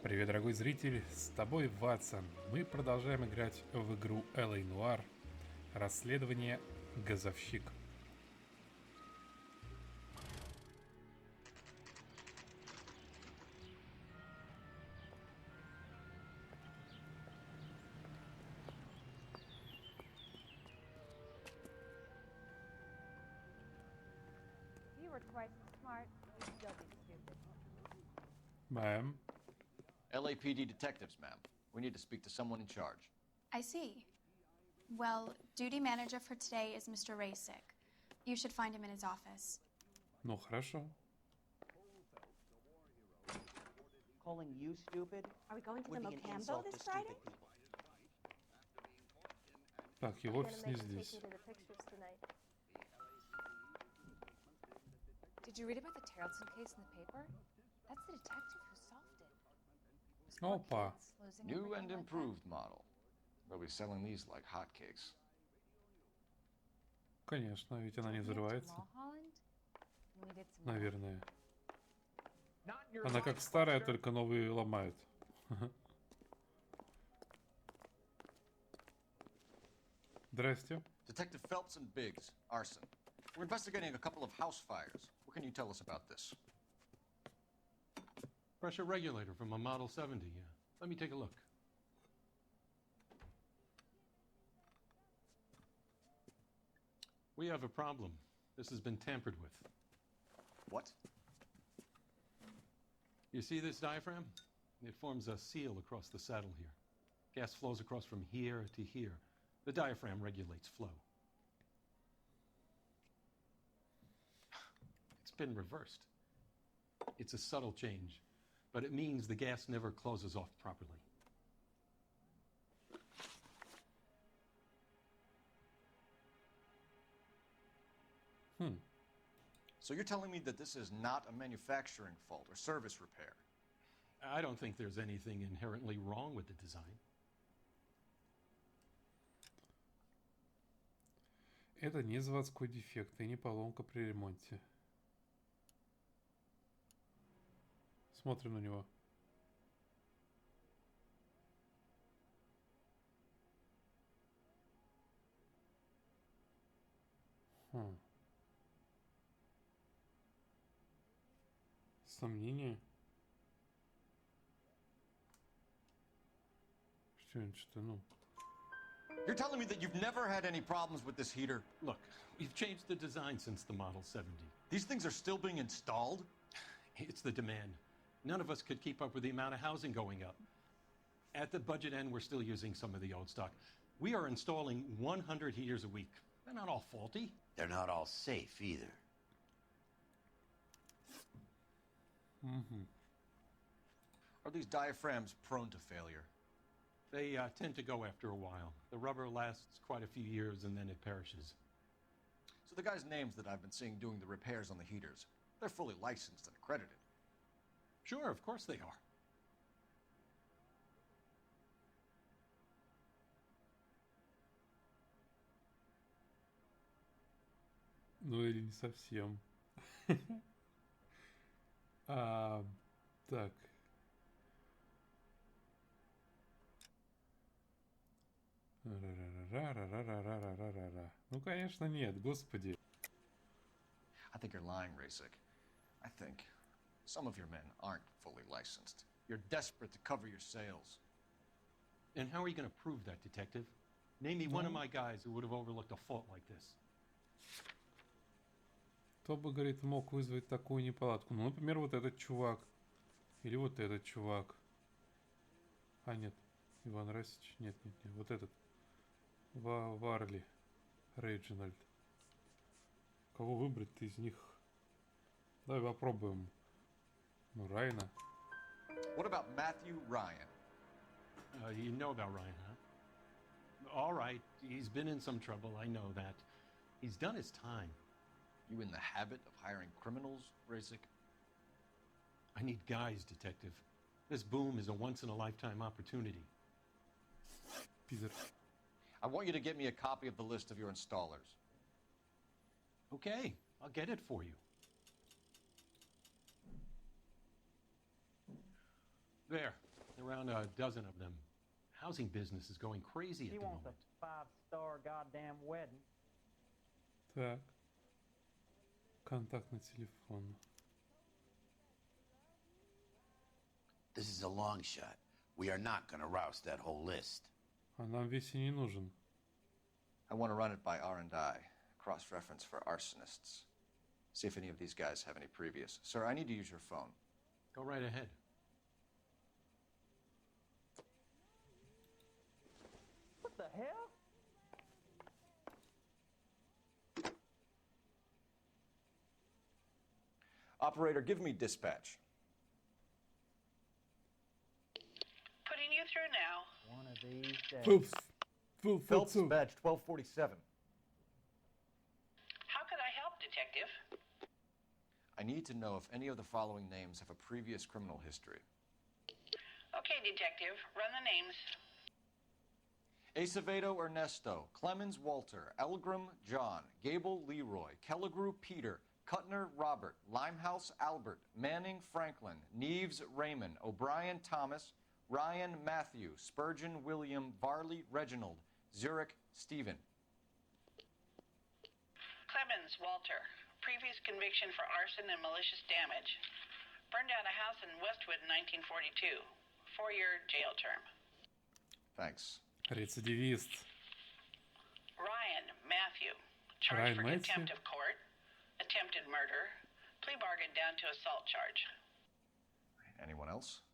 Привет, дорогой зритель, с тобой Ватсон. Мы продолжаем играть в игру Noire, расследование Газовщик. You were twice as smart, you'd still be stupid. Мэм. LAPD detectives, ma'am. We need to speak to someone in charge. I see. Well, duty manager for today is Mr. Rasick. You should find him in his office. Ну, хорошо. Calling you stupid? Are we going to the would be an Mocambo insult this to Friday? stupid people. Так, его офис не здесь. Did you read about the Tarleton case in the paper? That's the detective who solved it. Those Опа. kids losing New everything and like improved model. They'll be selling these like hotcakes. Конечно, ведь она не that. We went to взрывается. Mulholland, and we did some Наверное. Она как старая, только новые ломают. Здрасте. Detective Phelps and Biggs, arson. We're investigating a couple of house fires. What can you tell us about this? Pressure regulator from a Model 70, yeah. Let me take a look. We have a problem. This has been tampered with. What? You see this diaphragm? It forms a seal across the saddle here. Gas flows across from here to here. The diaphragm regulates flow. It's been reversed. It's a subtle change, but it means the gas never closes off properly. So you're telling me that this is not a manufacturing fault or service repair? I don't think there's anything inherently wrong with the design. Это не заводской дефект и не поломка при ремонте. Смотрим на него. Сомнения? Что-нибудь, ну... You're telling me that you've never had any problems with this heater? Look, we've changed the design since the Model 70. These things are still being installed? It's the demand. None of us could keep up with the amount of housing going up. At the budget end, we're still using some of the old stock. We are installing 100 heaters a week. They're not all faulty. They're not all safe either. Are these diaphragms prone to failure? They tend to go after a while. The rubber lasts quite a few years and then it perishes. So the guys' names that I've been seeing doing the repairs on the heaters, they're fully licensed and accredited. Sure, of course they are. Ну или не совсем. Так. Ра-ра-ра-ра-ра-ра-ра-ра-ра-ра. Ну, конечно, нет, господи. I think you're lying, Rasick. I think some of your men aren't fully licensed. You're desperate to cover your sales. And how are you going to prove that, detective? Name me one of my guys who would have overlooked a fault like this. Кто бы, говорит, мог вызвать такую неполадку? Ну, например, вот этот чувак. Или вот этот чувак. А, нет. Иван Расич. Нет. Вот этот. Варли. Рейджинальд. Кого выбрать-то из них? Давай попробуем. Ну, Райна. What about Matthew Ryan? You know about Ryan, huh? All right, he's been in some trouble, I know that. He's done his time. You in the habit of hiring criminals, Rasick? I need guys, detective. This boom is a once-in-a-lifetime opportunity. Пидор. I want you to get me a copy of the list of your installers. Okay, I'll get it for you. There. Around a dozen of them. Housing business is going crazy at He the wants moment. a 5-star goddamn wedding. Так. Контактный телефон. This is a long shot. We are not going to roust that whole list. А нам весь и не нужен. I want to run it by R&I, cross-reference for arsonists. See if any of these guys have any previous. Sir, I need to use your phone. Go right ahead. What the hell? Operator, give me dispatch. Putting you through now. One of these days. Фупс. Фу, фу, Phelps, фу. badge 1247. How could I help, Detective? I need to know if any of the following names have a previous criminal history. Okay, Detective, run the names. Acevedo Ernesto, Clemens Walter, Elgram John, Gable Leroy, Kelligrew Peter, Cutner Robert, Limehouse Albert, Manning Franklin, Neves Raymond, O'Brien Thomas, Ryan Matthew, Spurgeon William, Varley Reginald, Zurich Stephen. Clemens Walter, previous conviction for arson and malicious damage. Burned down a house in Westwood in 1942. 4-year jail term. Thanks. Рецидивист. Ryan Matthew, charged Ryan for Matthew? contempt of court, attempted murder, plea bargain down to assault charge. Anyone else?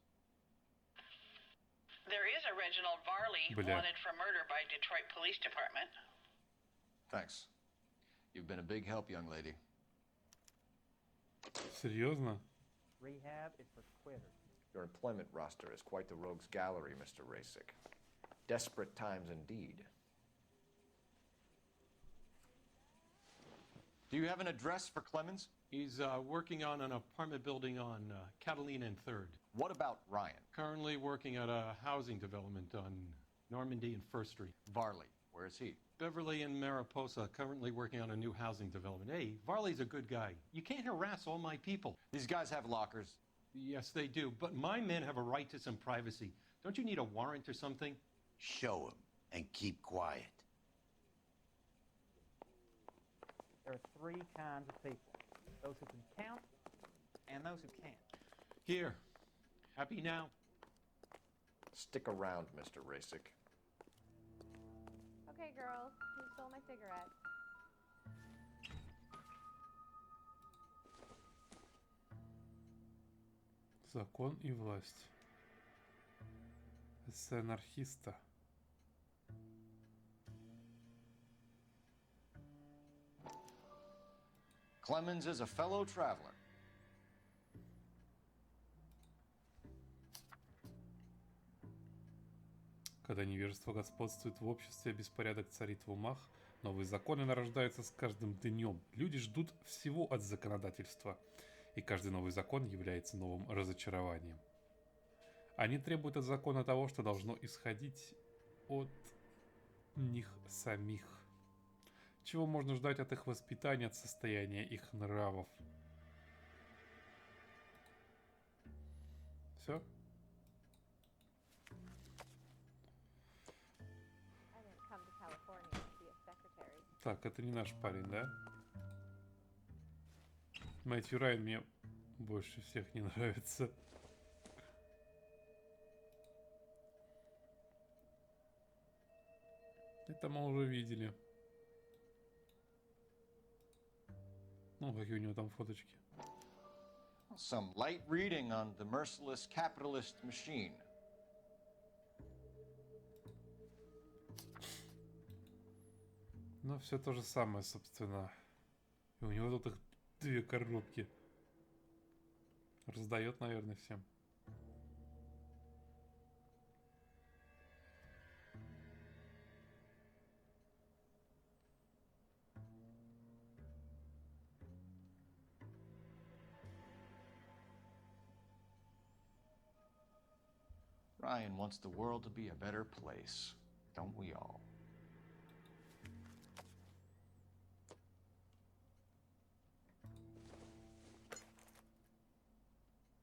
There is a Reginald Varley Бля. wanted for murder by Detroit Police Department. Thanks. You've been a big help, young lady. Серьезно? Rehab is for quitters. Your employment roster is quite the rogues gallery, Mr. Rasick. Desperate times indeed. Do you have an address for Clemens? He's working on an apartment building on Catalina and 3rd. What about Ryan? Currently working at a housing development on Normandy and 1st Street. Varley, where is he? Beverly and Mariposa, currently working on a new housing development. Hey, Varley's a good guy. You can't harass all my people. These guys have lockers. Yes, they do, but my men have a right to some privacy. Don't you need a warrant or something? Show him and keep quiet. There are 3 kinds of people. Those who can count and those who can't. Here. Happy now? Stick around, Mr. Rasick. Okay, girls, who stole my cigarette? Закон и власть. Эссе анархиста. Clemens is a fellow traveler. Когда невежество господствует в обществе, а беспорядок царит в умах, новые законы нарождаются с каждым днем. Люди ждут всего от законодательства, и каждый новый закон является новым разочарованием. Они требуют от закона того, что должно исходить от них самих. Чего можно ждать от их воспитания, от состояния их нравов? Все? I didn't come to California to be a secretary. Так, это не наш парень, да? Мэтью Райан мне больше всех не нравится. Это мы уже видели. Ну, какие у него там фоточки. Some light reading on the merciless capitalist machine. Ну, все то же самое, собственно. И у него тут их 2 коробки. Раздает, наверное, всем. Ryan wants the world to be a better place, don't we all?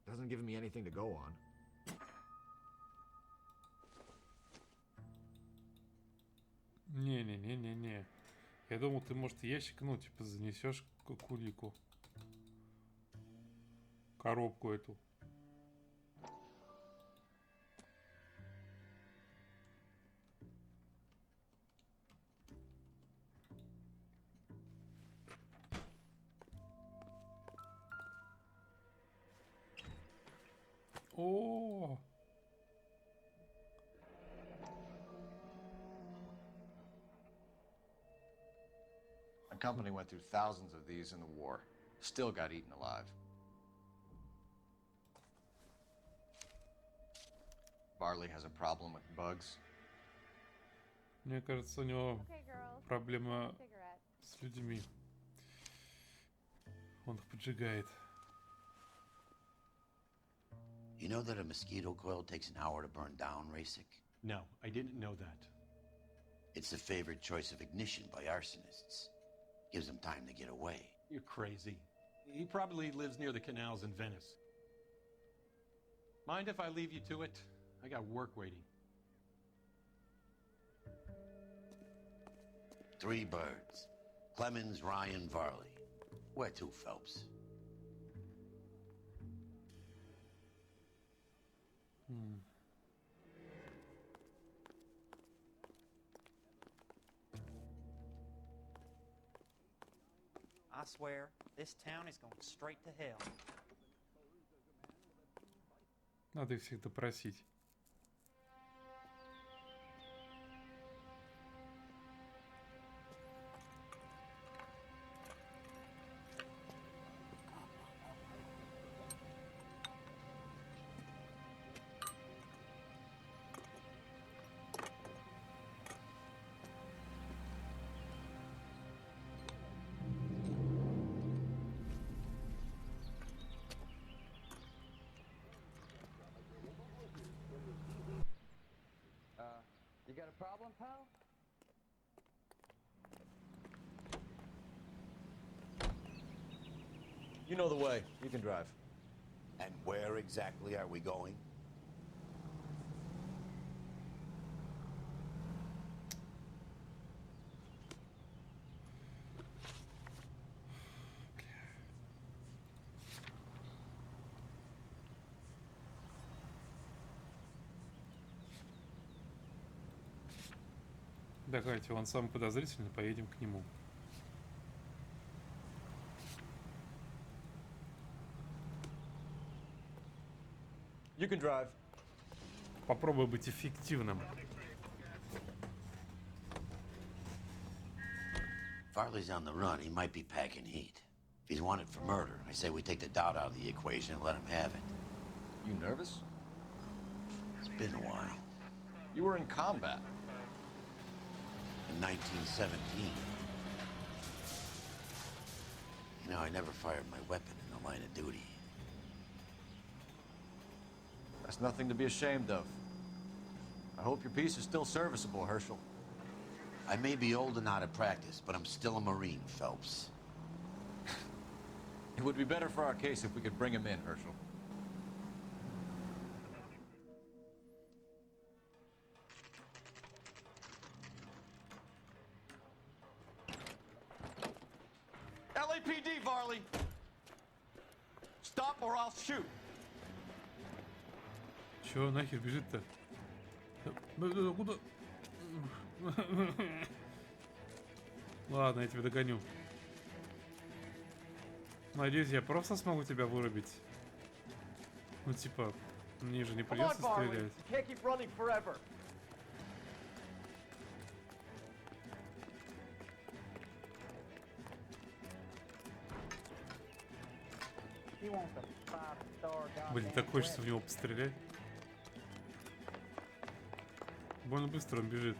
Doesn't give me anything to go on. Не-не-не-не-не. Я думал, ты, может, ящик, ну, типа, занесешь кулику. Коробку эту. О! My company went through thousands of these in the war. Still got eaten alive. Varley has a problem with bugs. Мне кажется, у него Okay, girls. проблема Cigarette. с людьми. Он их поджигает. You know that a mosquito coil takes an hour to burn down, Rasic? No, I didn't know that. It's the favorite choice of ignition by arsonists. Gives them time to get away. You're crazy. He probably lives near the canals in Venice. Mind if I leave you to it? I got work waiting. 3 birds. Clemens, Ryan, Varley. Where to, Phelps? I swear, this town is going straight to hell. Надо их всех допросить. You got a problem, pal? You know the way. You can drive. And where exactly are we going? Давайте, он самый подозрительный, поедем к нему. You can drive. Попробуй быть эффективным. Farley's on the run. He might be packing heat. If he's wanted for murder, I say we take the doubt out of the equation and let him have it. You nervous? It's been a while. You were in combat. In 1917. You know, I never fired my weapon in the line of duty. That's nothing to be ashamed of. I hope your piece is still serviceable, Herschel. I may be old and out of practice, but I'm still a Marine, Phelps. It would be better for our case if we could bring him in, Herschel. LAPD, Varley! Stop or I'll shoot! Чего нахер бежит-то? Куда? Ладно, я тебя догоню. Надеюсь, я просто смогу тебя вырубить. Ну, типа, мне же не придется стрелять. Can't keep running forever. You want the 5-star Блин, так хочется в него пострелять. Больно быстро он бежит.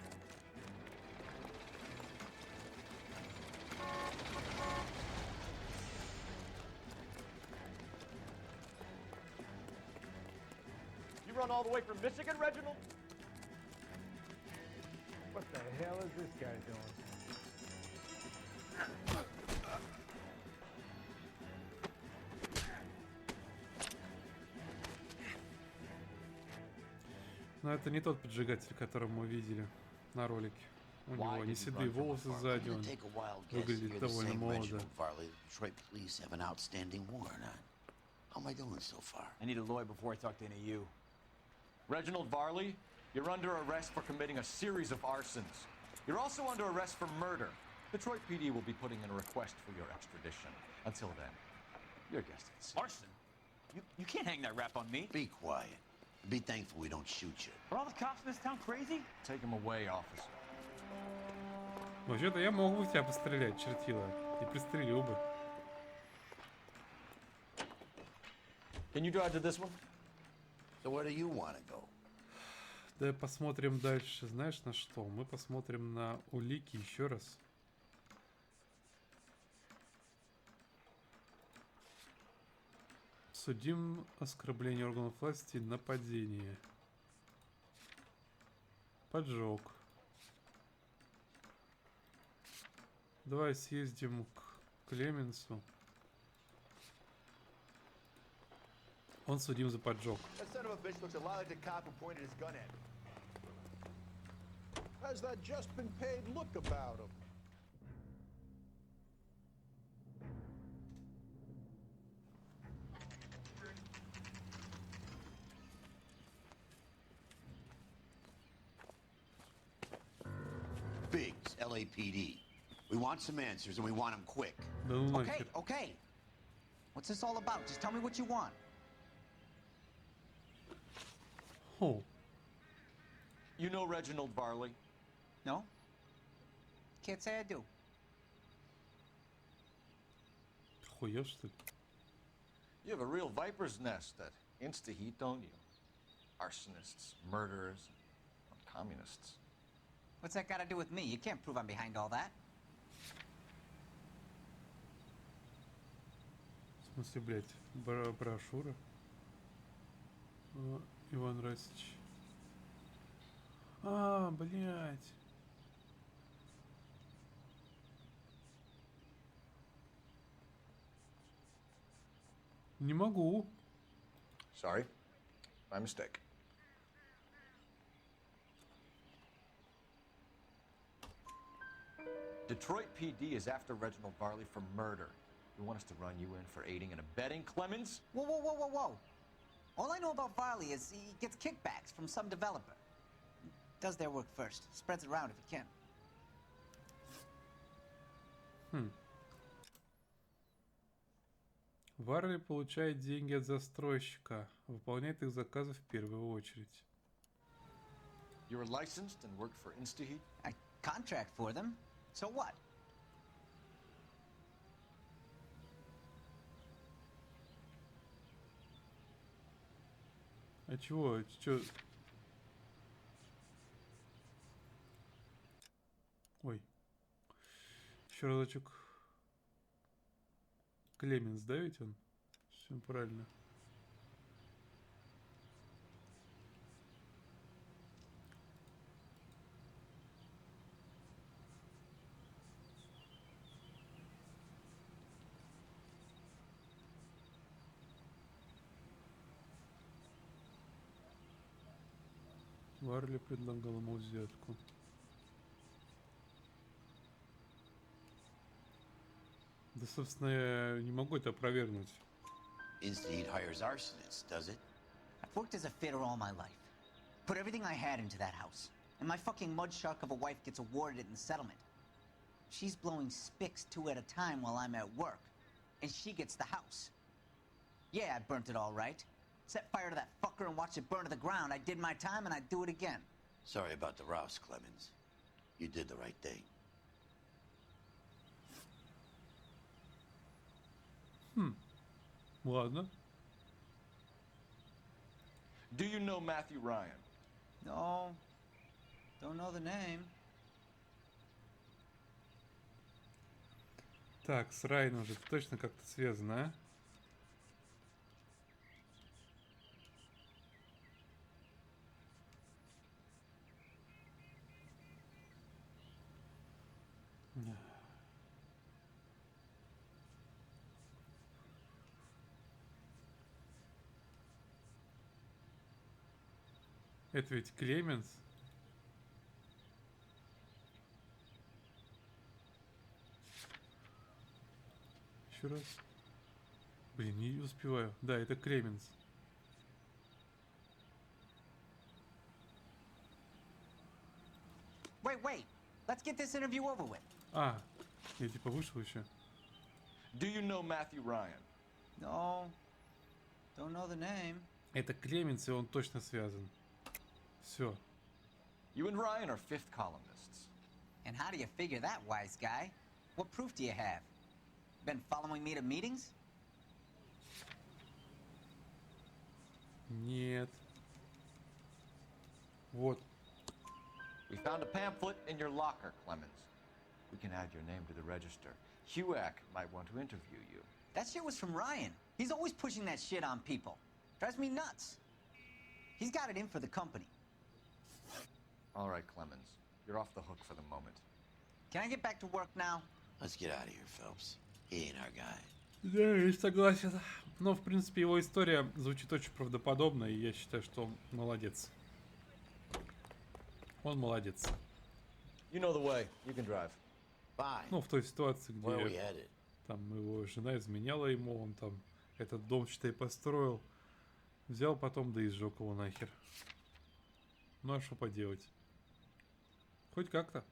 You run all the way from Michigan, Reginald? What the hell is this guy doing? Но это не тот поджигатель, который мы видели на ролике. У Why него не did he седые run from волосы Farley? сзади, I'm он gonna take a wild guess. выглядит You're the довольно same молодо. Reginald Farley. The Detroit police have an outstanding warrant on. How am I doing so far? I need a lawyer before I talk to any of you. Reginald Varley, you're under arrest for committing a series of arsons. You're also under arrest for murder. Detroit PD will be putting in a request for your extradition. Until then, your guest is. Arson? You can't hang that rap on me. Be quiet. Be thankful we don't shoot you. Are all the cops in this town crazy? Take him away, officer. Вообще-то я мог бы в тебя пострелять, чертила. И пристрелил бы. Can you drive to this one? So where do you want to go? Да посмотрим дальше. Знаешь на что? Мы посмотрим на улики еще раз. Судим оскорбление органов власти, нападение. Поджог. Давай съездим к Клеменсу. Он судим за поджог. That son of a bitch looks a lot like the cop who pointed his gun at me. How's that just been paid look about him? Biggs, LAPD. We want some answers and we want them quick. Да ну Okay, нахер. okay. What's this all about? Just tell me what you want. О, You know Reginald Varley? No? Can't say I do. охуел что ли? You have a real viper's nest at Insta-Heat, don't you? Arsonists, murderers, communists. What's that got to do with me? You can't prove I'm behind all that. В смысле, блядь, брошюра? Иван Расич. Блядь. Не могу. Sorry, my mistake. Detroit PD is after Reginald Varley for murder. You want us to run you in for aiding and abetting Clemens? Whoa, whoa, whoa, whoa, whoa. All I know about Varley is he gets kickbacks from some developer. Does their work first. Spreads it around if he can. Варли получает деньги от застройщика, выполняет их заказы в первую очередь. You're licensed and work for Insta-Heat? I contract for them. So what? А чего? Чё? Ой. Еще разочек. Клеменс, да, ведь он? Все правильно. Варли предлагал ему взятку. Да, собственно, я не могу это опровергнуть. Insta-Heat hires arsonists, does it? I've worked as a fitter all my life. Put everything I had into that house. And my fucking mud shark of a wife gets awarded it in the settlement. She's blowing spics 2 at a time while I'm at work. And she gets the house. Yeah, I burnt it all right. Set fire to that fucker and watched it burn to the ground. I did my time and I'd do it again. Sorry about the rouse, Clemens. You did the right thing. Ладно. Do you know Matthew Ryan? No. Don't know the name. Так, с Райаном же точно как-то связано, а? Это ведь Клеменс. еще раз. Блин, не успеваю. Да, это Кременс. Wait. Let's get this interview over with. А, я типа вышел еще. Do you know Matthew Ryan? No. Don't know the name. Это Клеменс, и он точно связан. Все. You and Ryan are fifth columnists. And how do you figure that, wise guy? What proof do you have? Been following me to meetings? Нет. Вот. We found a pamphlet in your locker, Clemens. We can add your name to the register. Huack might want to interview you. That shit was from Ryan. He's always pushing that shit on people. Drives me nuts. He's got it in for the company. All right, Clemens. You're off the hook for the moment. Can I get back to work now? Let's get out of here, Phelps. He ain't our guy. Да, я согласен. Но, в принципе, его история звучит очень правдоподобно, и я считаю, что он молодец. Он молодец. You know the way. You can drive. Fine. Ну, в той ситуации, Where are we где headed? там его жена изменяла ему, он там этот дом, считай, построил. Взял потом, да и сжег его нахер. Ну, а что поделать? Хоть как-то.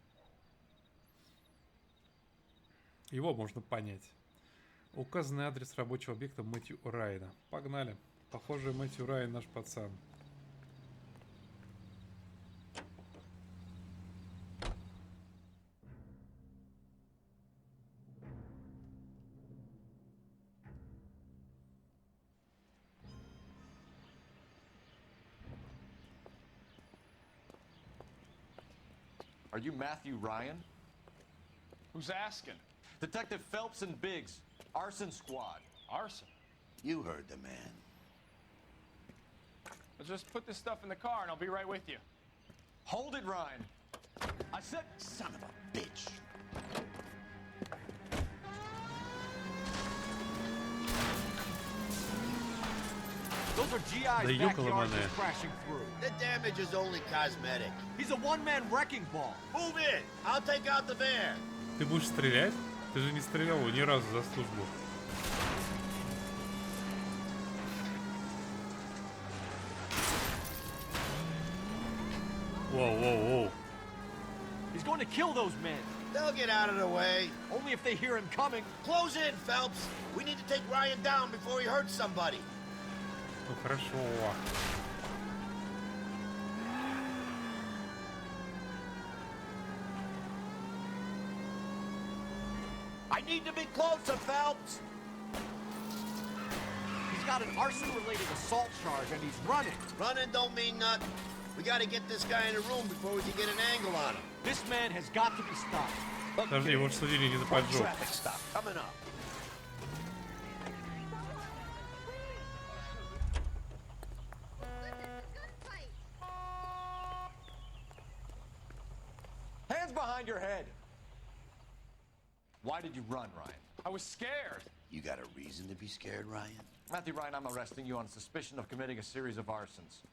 Его можно понять. Указанный адрес рабочего объекта Мэтью Райана. Погнали. Похоже, Мэтью Райан наш пацан. Are you Matthew Ryan? Who's asking? Detective Phelps and Biggs. Arson Squad. Arson? You heard the man. Well, just put this stuff in the car and I'll be right with you. Hold it, Ryan. I said... Son of a bitch. Those are GI's Да ёкало backyard маная. just crashing through. The damage is only cosmetic. He's a one-man wrecking ball. Move in. I'll take out the van. Ты будешь стрелять? Ты же не стрелял ни разу за службу. Воу. He's going to kill those men. They'll get out of the way. Only if they hear him coming. Close in, Phelps. We need to take Ryan down before he hurts somebody. Ну хорошо. I need to be closer, Phelps. He's got an arson-related assault charge and he's running. Running don't mean nothing. We gotta get this guy in a room before we can get an angle on him. This man has got to be stopped. Подожди, его судили не за поджог. Traffic stop coming up. Hands behind your head. Why did you run, Ryan? I was scared. You got a reason to be scared, Ryan? Matthew Ryan, I'm arresting you on suspicion of committing a series of arsons.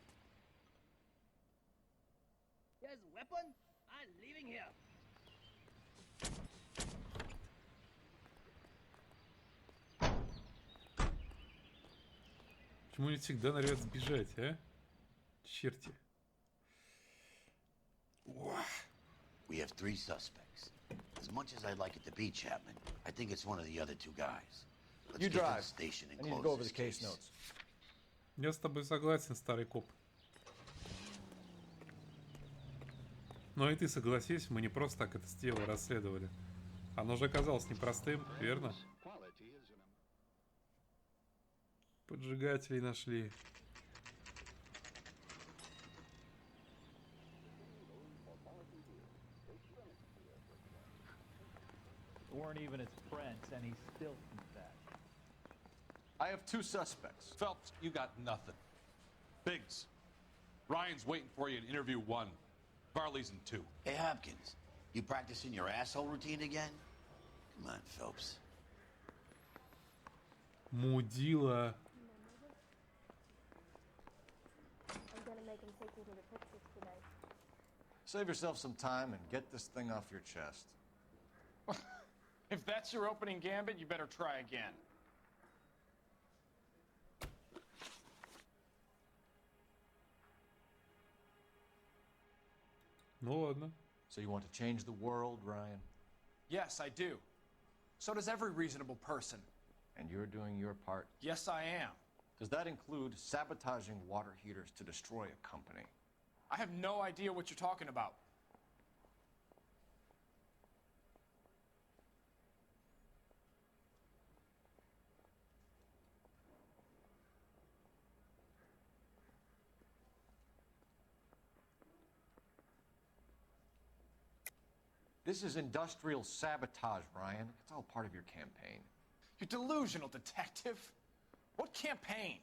There's a weapon? I'm leaving here. Почему они всегда норовят сбежать, а? Черти. We have 3 suspects. As much as I'd like it to be Chapman, I think it's one of the other 2 guys. Let's You get to the drive. station and I need to close go over this the case case. notes. Я с тобой согласен, старый коп. Но и ты согласись, мы не просто так это дело расследовали. Оно же оказалось непростым, верно? Поджигателей нашли. Weren't even his friends, and he still confessed. I have 2 suspects. Phelps, you got nothing. Biggs, Ryan's waiting for you in interview 1. Barley's in 2. Hey, Hopkins, you practicing your asshole routine again? Come on, Phelps. Мудила. I'm gonna make him take me to the pictures tonight. Save yourself some time and get this thing off your chest. If that that's your opening gambit, you better try again. Ну ладно. So you want to change the world, Ryan? Yes, I do. So does every reasonable person. And you're doing your part? Yes, I am. Does that include sabotaging water heaters to destroy a company? I have no idea what you're talking about. This is industrial sabotage, Ryan. It's all part of your campaign. You're delusional, detective. What campaign?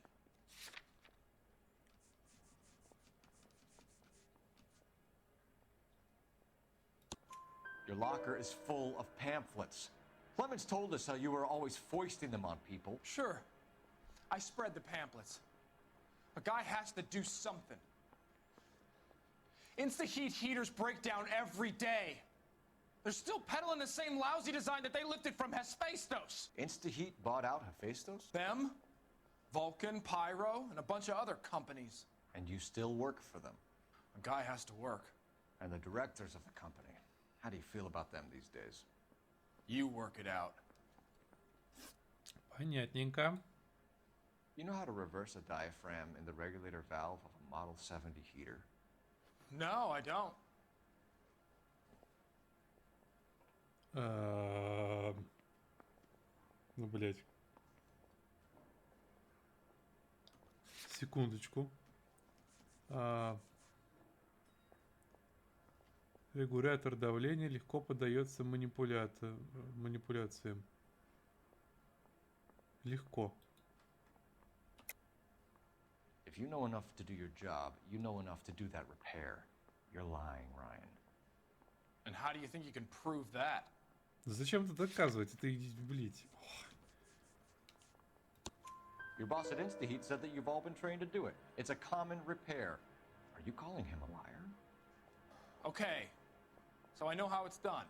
Your locker is full of pamphlets. Clemens told us how you were always foisting them on people. Sure. I spread the pamphlets. A guy has to do something. Insta-heat heaters break down every day. They're still peddling the same lousy design that they lifted from Hephaestus. Insta-heat bought out Hephaestus? Them, Vulcan, Pyro, and a bunch of other companies. And you still work for them? A guy has to work. And the directors of the company. How do you feel about them these days? You work it out. Понятненько. You know how to reverse a diaphragm in the regulator valve of a Model 70 heater? No, I don't. Ну, блять. Секундочку. Регулятор давления легко поддается манипуляциям. Легко. If you know enough to do your job, you know enough to do that repair. You're lying, Ryan. And how do you think you can prove that? Зачем ты доказывать? Это, блять. Your boss at InstaHeat said that you've all been trained to do it. It's a common repair. Are you calling him a liar? Okay, so I know how it's done.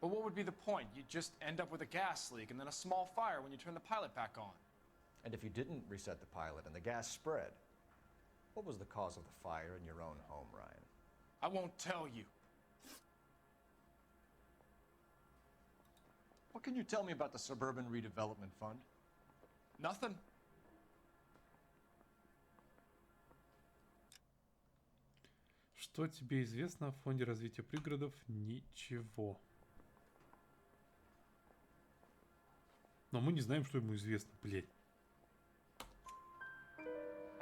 But what would be the point? You just end up with a gas leak and then a small fire when you turn the pilot back on. And if you didn't reset the pilot and the gas spread, what was the cause of the fire in your own home, Ryan? I won't tell you. What can you tell me about the Suburban Redevelopment Fund? Nothing. Что тебе известно о фонде развития пригородов? Ничего. Но мы не знаем, что ему известно, блядь.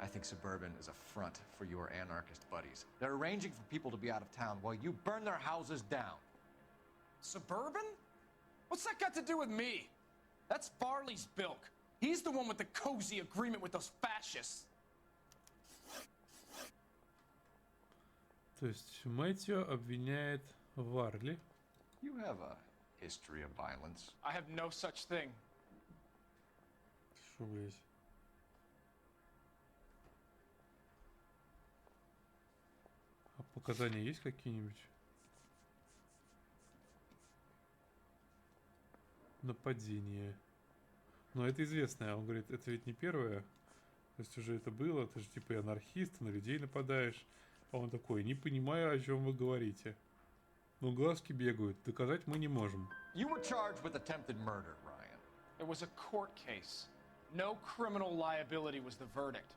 I think Suburban is a front for your anarchist buddies. They're arranging for people to be out of town while you burn their houses down. Suburban? What's that got to do with me? That's Farley's bilk. He's the one with the cozy agreement with those fascists. То есть Мэтью обвиняет Варли. You have a history of violence. I have no such thing. Что, блядь? А показания есть какие-нибудь? Нападение. Но это известное. Он говорит, это ведь не первое. То есть уже это было. Ты же типа и анархист, на людей нападаешь. А он такой, не понимаю, о чем вы говорите. Ну, глазки бегают. Доказать мы не можем. You were charged with attempted murder, Ryan. It was a court case. No criminal liability was the verdict.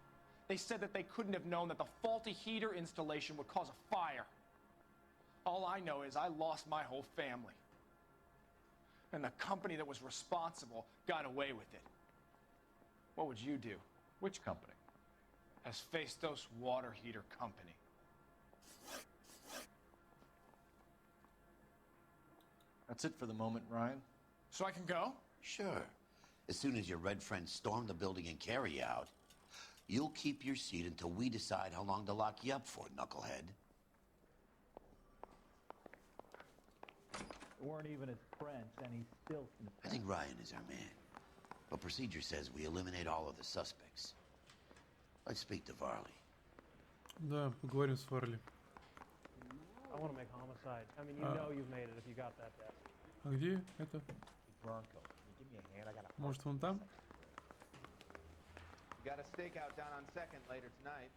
They said that they couldn't have known that the faulty heater installation would cause a fire. All I know is I lost my whole family. And the company that was responsible got away with it. What would you do? Which company? Hephaestus Water Heater Company. That's it for the moment, Ryan. So I can go? Sure. As soon as your red friends storm the building and carry you out, you'll keep your seat until we decide how long to lock you up for, knucklehead. We weren't even his friends, and he's still... I think Ryan is our man. But procedure says we eliminate all of the suspects. Let's speak to Varley. Да, поговорим с Варли. I want to make homicide. I mean, you know you've made it if you got that death. А где это? Bronco. Can you give me a hand? I got a Может, вон там? We got a stakeout down on Second later tonight.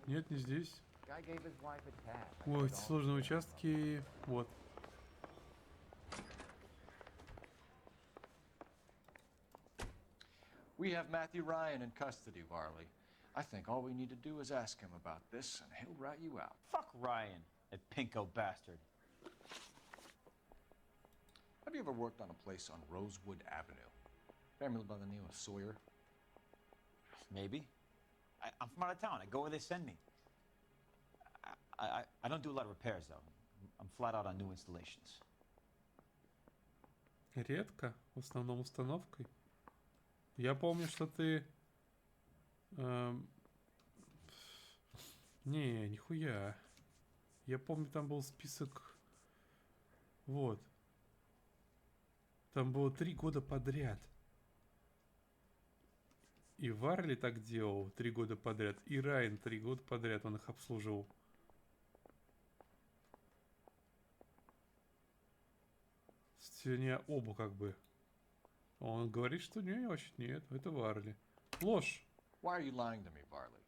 Нет, не здесь. Guy gave his wife a tat. Ой, эти сложные участки. Вот. We have Matthew Ryan in custody, Varley. I think all we need to do is ask him about this, and he'll rat you out. Fuck Ryan, that pinko bastard. Have you ever worked on a place on Rosewood Avenue? Family by the name of Sawyer? Maybe. I'm from out of town. I go where they send me. I don't do a lot of repairs, though. I'm flat out on new installations. Редко, в основном установкой. Я помню, что ты... Не, нихуя. Я помню, там был список... Вот. Там было 3 года подряд. И Варли так делал 3 года подряд. И Райан 3 года подряд он их обслуживал. Сегодня оба как бы. Он говорит, что не, вообще нет, это Варли. Ложь. Why are you lying to me, Varley?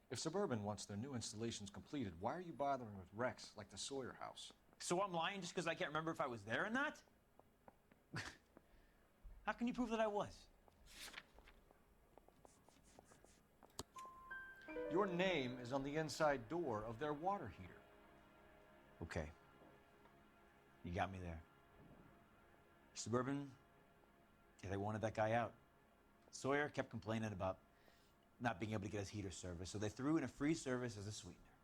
If Suburban wants their new installations completed, why are you bothering with wrecks like the Sawyer house? So I'm lying just because I can't remember if I was there or not? How can you prove that I was? Your name is on the inside door of their water heater. Okay. You got me there. Suburban, yeah, they wanted that guy out. Sawyer kept complaining about not being able to get his heater service, so they threw in a free service as a sweetener.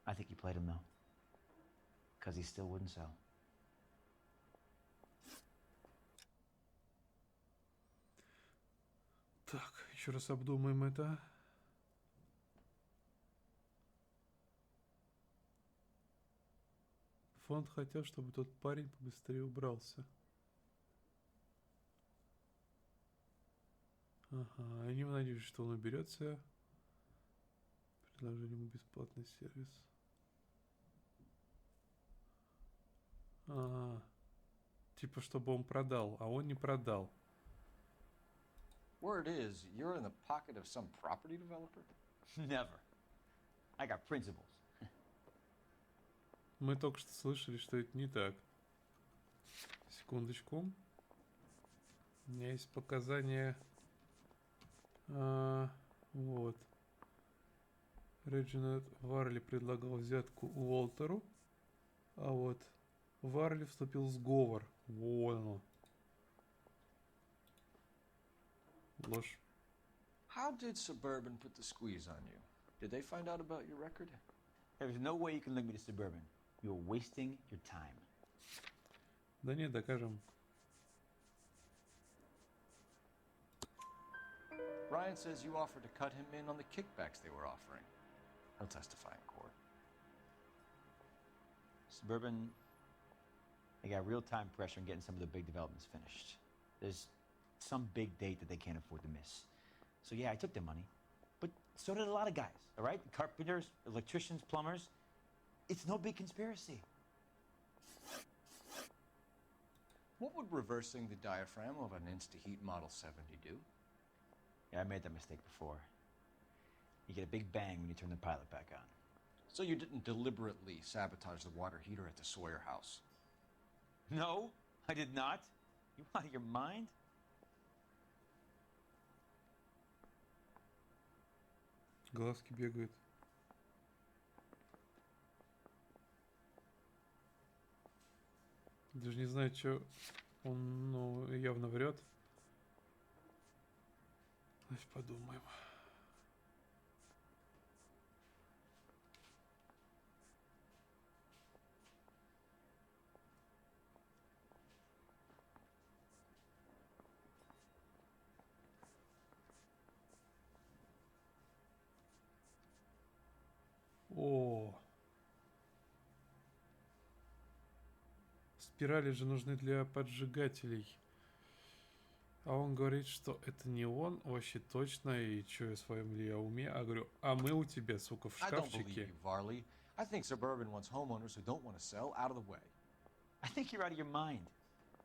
I think he played him, though. Because he still wouldn't sell. Так, еще раз обдумаем это. Фонд хотел, чтобы тот парень побыстрее убрался. Ага, они надеются, что он уберется. Предложили ему бесплатный сервис. Ага. Типа, чтобы он продал, а он не продал. Word is, you're in the pocket of some property developer? Never. I got principles. Мы только что слышали, что это не так. Секундочку. У меня есть показания. Вот. Реджинальд Варли предлагал взятку Уолтеру. А вот Варли вступил в сговор. Вот оно. Ложь. How did Suburban put the squeeze on you? Did they find out about your record? There's no way you can link me to Suburban. You're wasting your time. Да нет, докажем. Ryan says you offered to cut him in on the kickbacks they were offering. He'll testify in court. Suburban, they got real time pressure on getting some of the big developments finished. There's some big date that they can't afford to miss. So yeah, I took their money. But so did a lot of guys, all right? Carpenters, electricians, plumbers. It's no big conspiracy. What would reversing the diaphragm of an Insta-Heat Model 70 do? Yeah, I made that mistake before. You get a big bang when you turn the pilot back on. So you didn't deliberately sabotage the water heater at the Sawyer house? No, I did not. You out of your mind? Глазки бегают. Даже не знаю, что он, ну, явно врет. Давайте подумаем. О, спирали же нужны для поджигателей. А он говорит, что это не он вообще точно, и что я в своем ли я уме. А говорю, а мы у тебя, сука, в I don't believe шкафчике. you, Varley. I think Suburban wants homeowners who don't want to sell out of the way. I think you're out of your mind.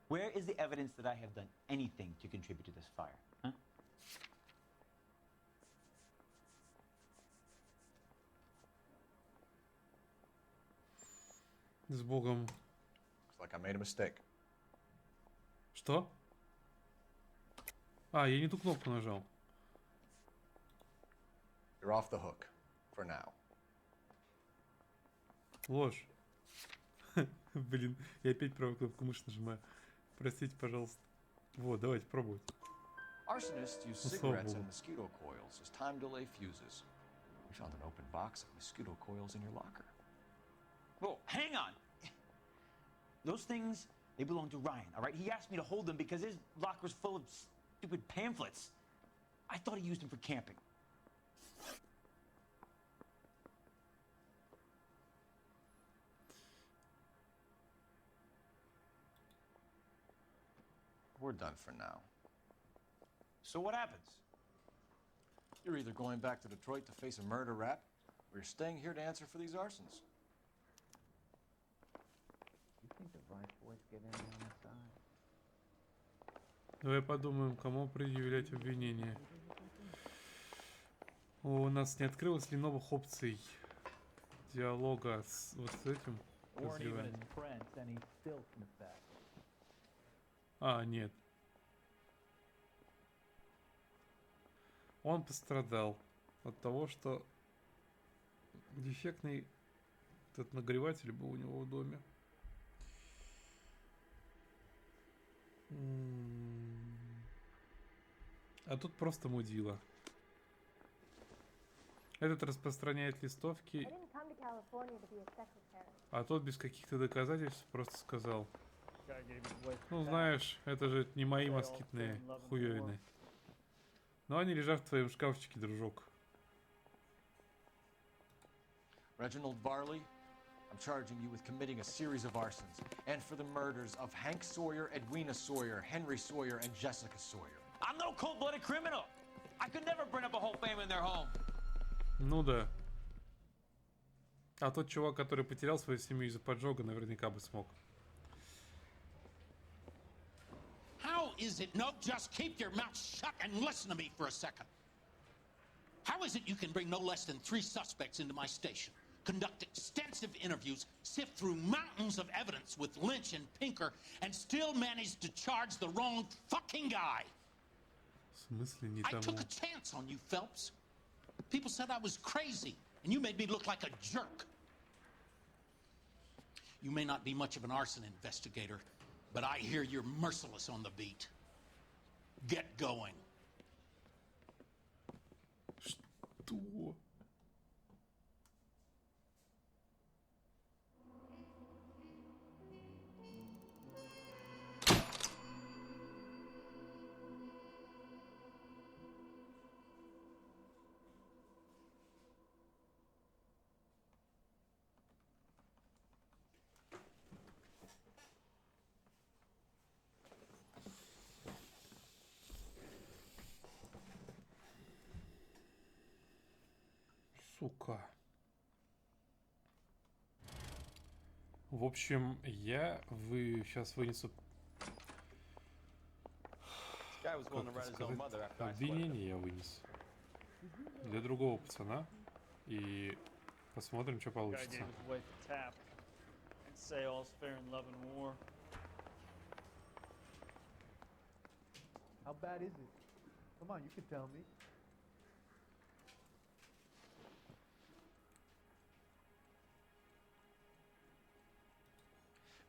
Where is the evidence that I have done anything to contribute to this fire? Huh? С Богом. Looks like I made a mistake. Что? А, я не ту кнопку нажал. You're off the hook. For now. Ложь. Блин, я опять правую кнопку мыши нажимаю. Простите, пожалуйста. Вот, давайте пробовать. Arsonists use cigarettes and mosquito coils as time delay fuses. We found an open box of mosquito coils in your locker. Whoa, hang on. Those things, they belong to Ryan, all right? He asked me to hold them because his locker's full of stupid pamphlets. I thought he used them for camping. We're done for now. So what happens? You're either going back to Detroit to face a murder rap, or you're staying here to answer for these arsons. You think the right boys get in on the side? Давай подумаем, кому предъявлять обвинение. У нас не открылось ли новых опций диалога с вот с этим? А, нет. Он пострадал от того, что дефектный этот нагреватель был у него в доме. А тут просто мудила. Этот распространяет листовки, а тот без каких-то доказательств просто сказал: ну знаешь, это же не мои москитные хуёвины. Но они лежат в твоем шкафчике, дружок. Reginald Varley, I'm charging you with committing a series of arsons and for the murders of Hank Sawyer, Edwina Sawyer, Henry Sawyer, and Jessica Sawyer. I'm no cold-blooded criminal. I could never burn up a whole family in their home. Ну да. А тот чувак, который потерял свою семью из-за поджога, наверняка бы смог. How is it? No, just keep your mouth shut and listen to me for a second. How is it you can bring no less than 3 suspects into my station, conduct extensive interviews, sift through mountains of evidence with Lynch and Pinker, and still manage to charge the wrong fucking guy? В смысле не I тому? took a chance on you, Phelps. People said I was crazy, and you made me look like a jerk. You may not be much of an arson investigator, but I hear you're merciless on the beat. Get going. Что? Сука. В общем, сейчас вынесу обвинение, я вынес для другого пацана и посмотрим, что получится. How bad is it? Come on, you can tell me.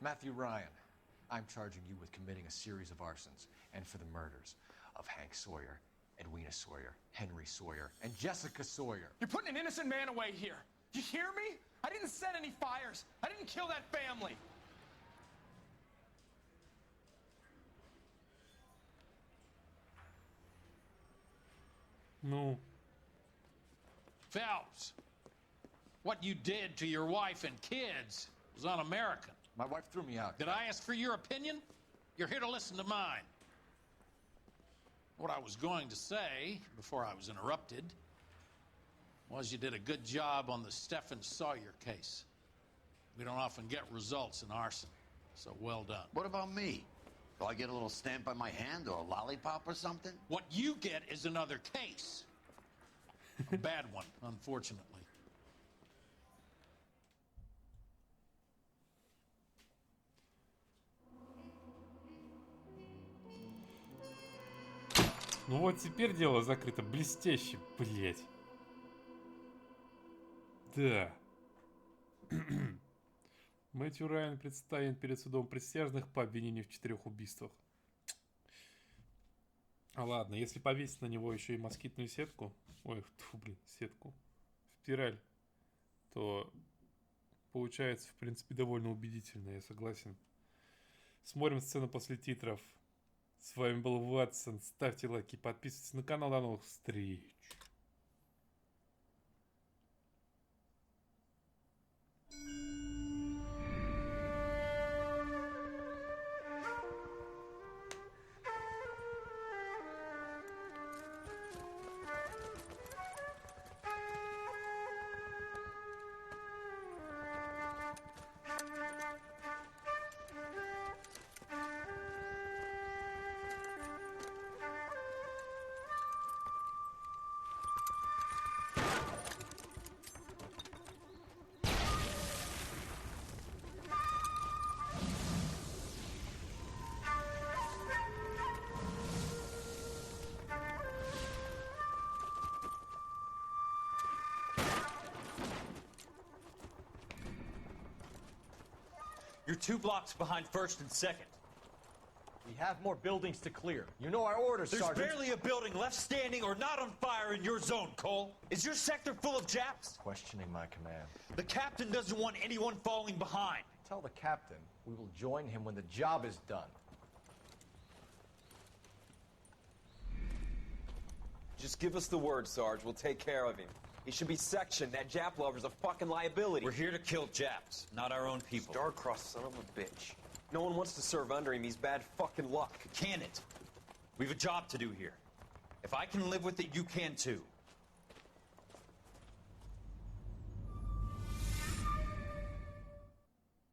Matthew Ryan, I'm charging you with committing a series of arsons and for the murders of Hank Sawyer, Edwina Sawyer, Henry Sawyer, and Jessica Sawyer. You're putting an innocent man away here. You hear me? I didn't set any fires. I didn't kill that family. Ну. Phelps, what you did to your wife and kids was un-American. My wife threw me out. Did I ask for your opinion? You're here to listen to mine. What I was going to say, before I was interrupted, was you did a good job on the Stephen Sawyer case. We don't often get results in arson. So well done. What about me? Do I get a little stamp on my hand or a lollipop or something? What you get is another case. A bad one, unfortunately. Ну вот теперь дело закрыто. Блестяще, блять. Да. Мэтью Райан предстанет перед судом присяжных по обвинению в 4 убийствах. А ладно, если повесить на него еще и москитную сетку, сетку, спираль, то получается, в принципе, довольно убедительно, я согласен. Смотрим сцену после титров. С вами был Ватсон. Ставьте лайки, подписывайтесь на канал. До новых встреч. You're 2 blocks behind 1st and 2nd. We have more buildings to clear. You know our orders, There's Sergeant. barely a building left standing or not on fire in your zone, Cole. Is your sector full of Japs? Questioning my command. The captain doesn't want anyone falling behind. Tell the captain we will join him when the job is done. Just give us the word, Sarge. We'll take care of him. He should be sectioned. That Jap lover's a fucking liability. We're here to kill Japs, not our own people. Star-crossed son of a bitch. No one wants to serve under him. He's bad fucking luck. Can it? We've a job to do here. If I can live with it, you can too.